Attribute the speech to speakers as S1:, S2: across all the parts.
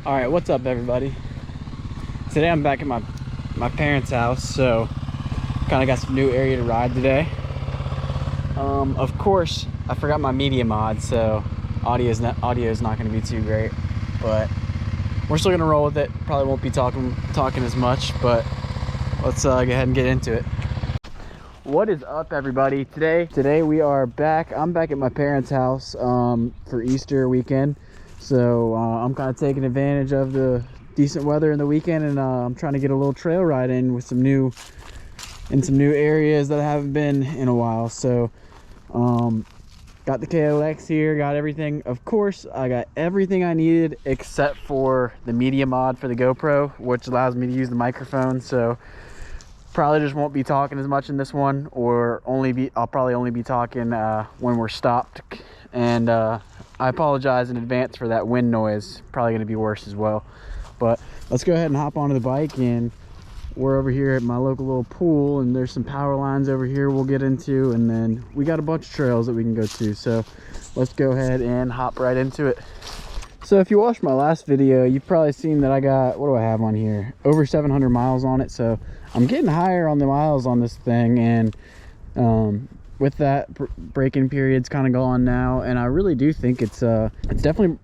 S1: All right, what's up everybody? Today I'm back at my parents' house, so kind of got some new area to ride today. Of course I forgot my media mod, so audio is not going to be too great, but we're still gonna roll with it. Probably won't be talking as much, but let's go ahead and get into it. What is up everybody? Today we are back. I'm back at my parents' house for Easter weekend. So I'm kind of taking advantage of the decent weather in the weekend, and I'm trying to get a little trail ride in with some new areas that I haven't been in a while. So got the KLX here, got everything. Of course, I got everything I needed except for the media mod for the GoPro, which allows me to use the microphone. So probably just won't be talking as much in this one, or I'll probably only be talking when we're stopped. And I apologize in advance for that wind noise. Probably going to be worse as well. But let's go ahead and hop onto the bike, and we're over here at my local little pool, and there's some power lines over here we'll get into, and then we got a bunch of trails that we can go to. So let's go ahead and hop right into it. So if you watched my last video, you've probably seen that I got, what do I have on here? Over 700 miles on it. So I'm getting higher on the miles on this thing, and with that, braking period's kind of gone now, and I really do think it's definitely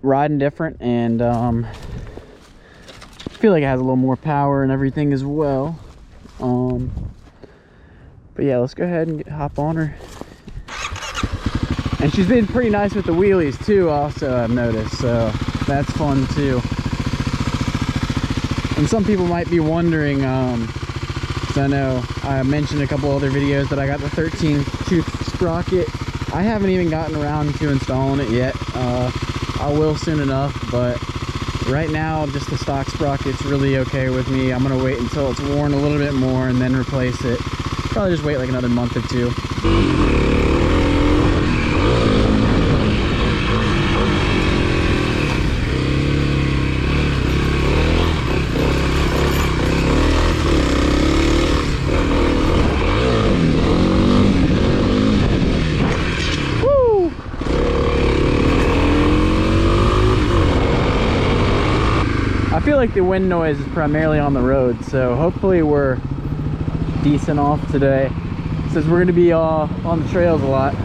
S1: riding different, and I feel like it has a little more power and everything as well. But yeah, let's go ahead and hop on her. And she's been pretty nice with the wheelies too, also, I've noticed, so that's fun too. And some people might be wondering, I know I mentioned a couple other videos that I got the 13th tooth sprocket. I haven't even gotten around to installing it yet. I will soon enough, but right now just the stock sprocket's really okay with me. I'm gonna wait until it's worn a little bit more and then replace it. Probably just wait like another month or two. I feel like the wind noise is primarily on the road, so hopefully we're decent off today, since we're going to be on the trails a lot.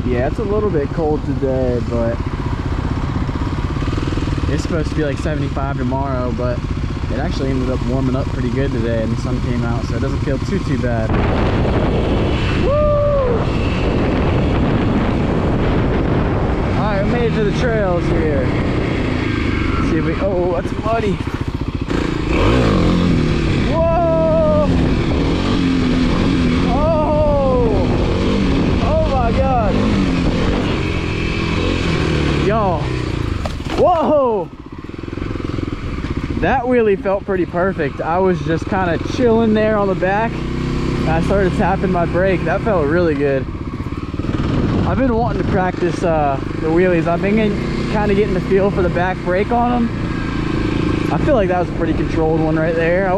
S1: Yeah, it's a little bit cold today, but it's supposed to be like 75 tomorrow, but it actually ended up warming up pretty good today, and the sun came out, so it doesn't feel too bad. Alright, we made it to the trails here. Let's see if we, oh, that's muddy. Whoa! Oh! Oh my god! Y'all, whoa! That wheelie felt pretty perfect. I was just kind of chilling there on the back, and I started tapping my brake. That felt really good. I've been wanting to practice the wheelies. I've been kind of getting the feel for the back brake on them. I feel like that was a pretty controlled one right there. I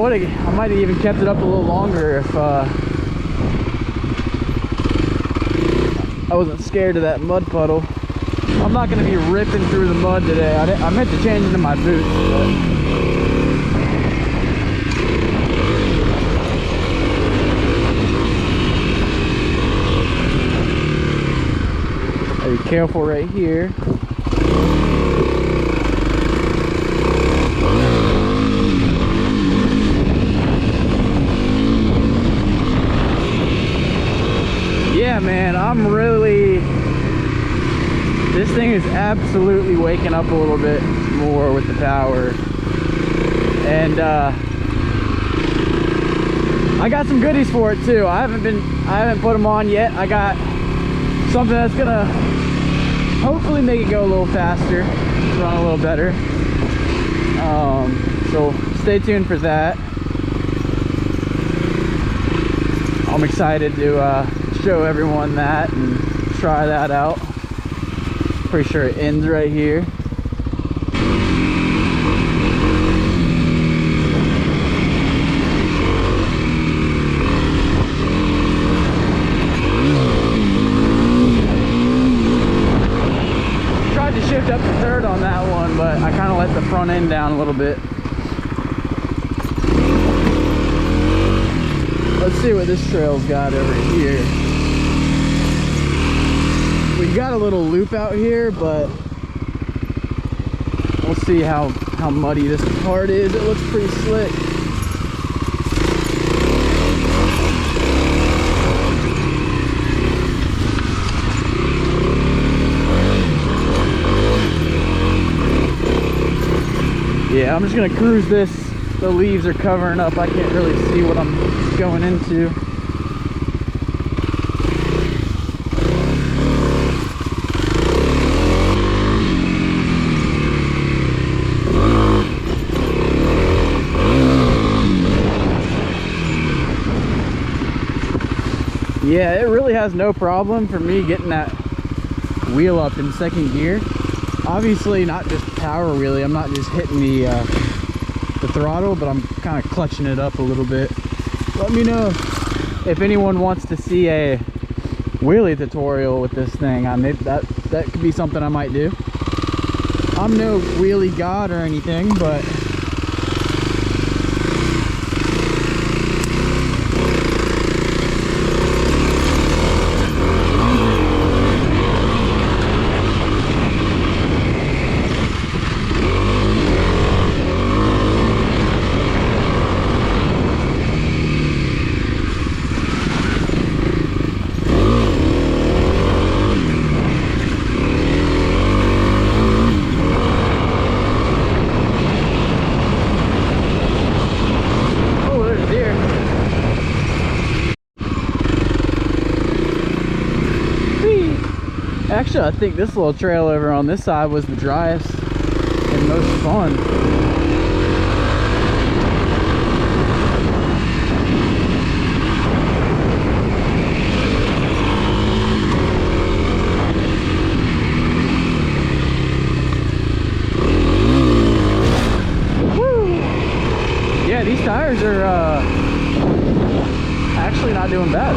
S1: might have even kept it up a little longer if I wasn't scared of that mud puddle. I'm not going to be ripping through the mud today. I meant to change into my boots, but be careful right here. Yeah, man, this thing is absolutely waking up a little bit more with the power. And I got some goodies for it too. I haven't put them on yet. I got something that's gonna hopefully make it go a little faster, run a little better. So stay tuned for that. I'm excited to show everyone that and try that out. Pretty sure it ends right here. dirt on that one, but I kind of let the front end down a little bit. Let's see what this trail's got over here. We got a little loop out here, but we'll see how muddy this part is. It looks pretty slick. Yeah, I'm just gonna cruise this. The leaves are covering up. I can't really see what I'm going into. Yeah, it really has no problem for me getting that wheel up in second gear. Obviously not just power wheelie, I'm not just hitting the throttle, but I'm kind of clutching it up a little bit. Let me know if anyone wants to see a wheelie tutorial with this thing. I mean, that could be something I might do. I'm no wheelie god or anything, but actually, I think this little trail over on this side was the driest and most fun. Woo! Yeah, these tires are actually not doing bad.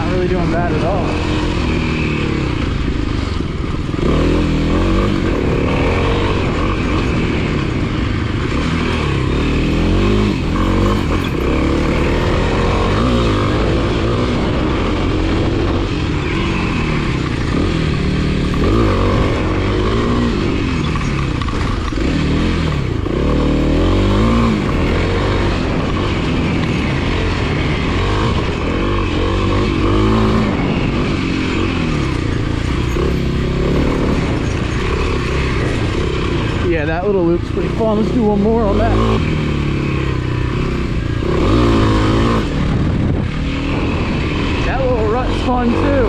S1: Really doing bad at all. Yeah, that little loop's pretty fun. Let's do one more on that. That little rut's fun too.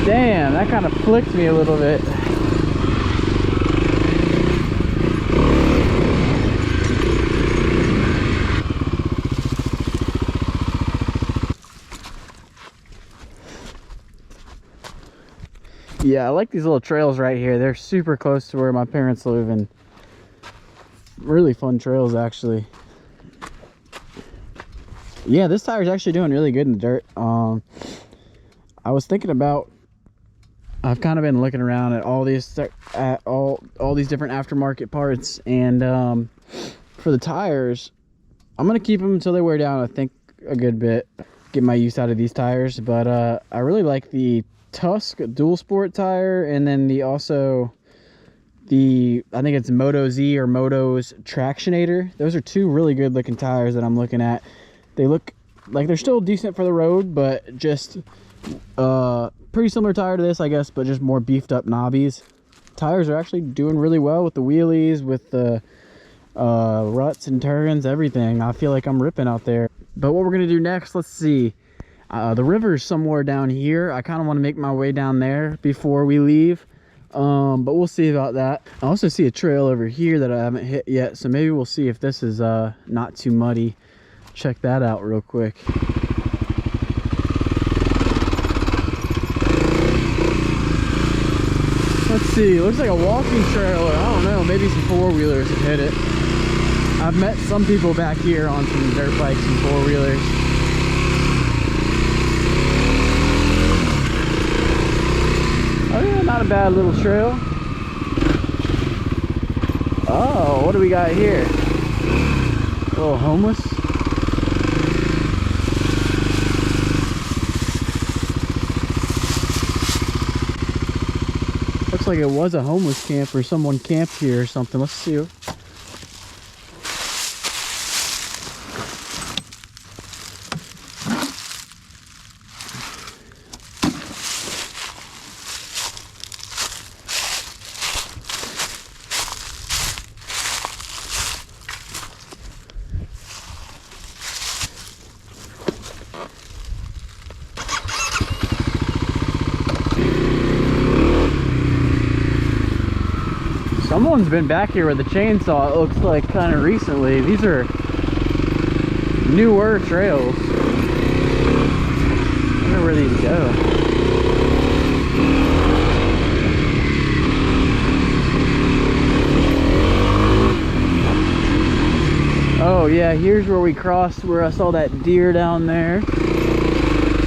S1: Damn, that kind of flicked me a little bit. Yeah, I like these little trails right here. They're super close to where my parents live and really fun trails actually. Yeah, this tire's actually doing really good in the dirt. I was thinking about, I've kind of been looking around at all these all these different aftermarket parts, and for the tires, I'm gonna keep them until they wear down. I think a good bit, get my use out of these tires. But I really like the Tusk dual sport tire, and then I think it's Moto Z or Moto's Tractionator. Those are two really good looking tires that I'm looking at. They look like they're still decent for the road, but just pretty similar tire to this, I guess, but just more beefed up knobbies. Tires are actually doing really well with the wheelies, with the ruts and turns, everything. I feel like I'm ripping out there. But what we're gonna do next, let's see. The river's somewhere down here. I kind of want to make my way down there before we leave. But we'll see about that. I also see a trail over here that I haven't hit yet, so maybe we'll see if this is not too muddy. Check that out real quick. Let's see, looks like a walking trail, or I don't know, maybe some four-wheelers have hit it. I've met some people back here on some dirt bikes and four-wheelers. Oh yeah, not a bad little trail. Oh, what do we got here? A little homeless. Looks like it was a homeless camp or someone camped here or something. Let's see. Someone's been back here with a chainsaw, it looks like, kind of recently. These are newer trails. I wonder where these go. Oh yeah, here's where we crossed, where I saw that deer down there.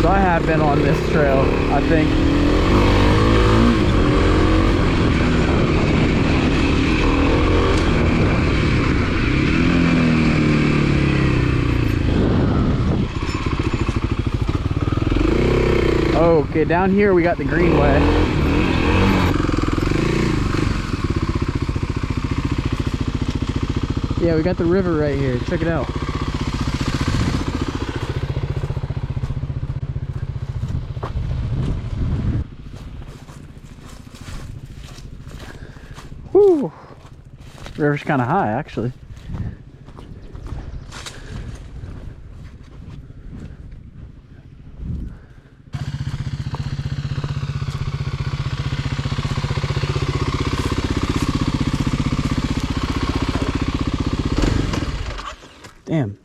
S1: So I have been on this trail, I think. Okay, down here we got the greenway. Yeah, we got the river right here. Check it out. Whew. River's kind of high, actually. Damn.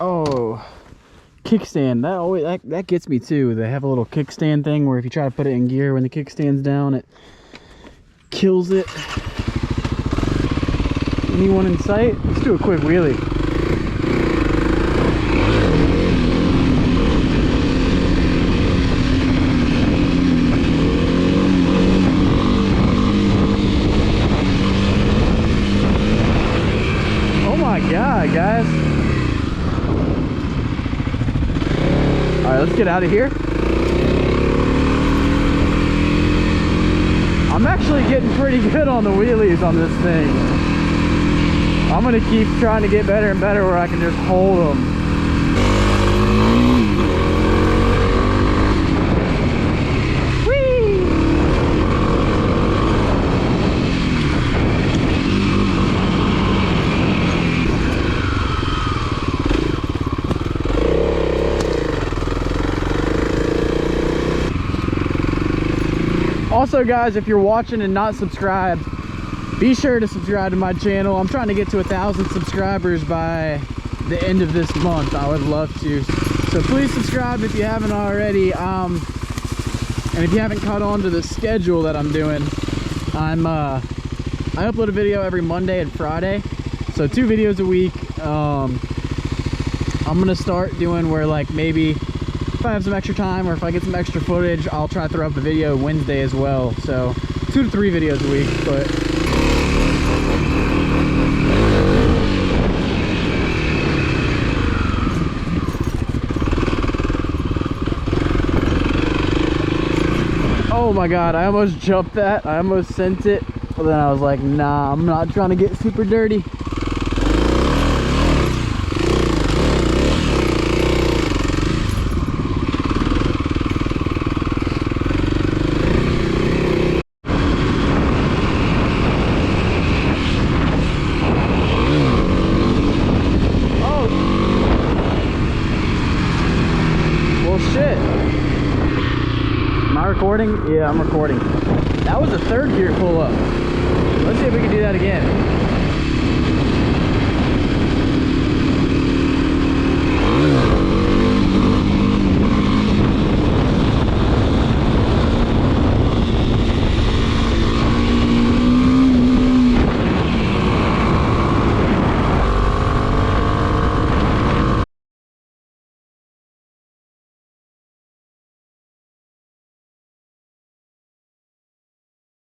S1: Oh, kickstand. That gets me too. They have a little kickstand thing where if you try to put it in gear when the kickstand's down, it kills it. Anyone in sight? Let's do a quick wheelie. Oh my God, guys. All right, let's get out of here. I'm actually getting pretty good on the wheelies on this thing. I'm gonna keep trying to get better and better where I can just hold them. Also guys, if you're watching and not subscribed, be sure to subscribe to my channel. I'm trying to get to 1,000 subscribers by the end of this month. I would love to. So please subscribe if you haven't already. And if you haven't caught on to the schedule that I'm doing, I upload a video every Monday and Friday. So 2 videos a week. I'm gonna start doing where like maybe if I have some extra time or if I get some extra footage, I'll try to throw up a video Wednesday as well. So 2 to 3 videos a week, but oh my God, I almost jumped that. I almost sent it, but then I was like, nah, I'm not trying to get super dirty. shit. Am I recording? Yeah, I'm recording. That was a third gear pull up. Let's see if we can do that again.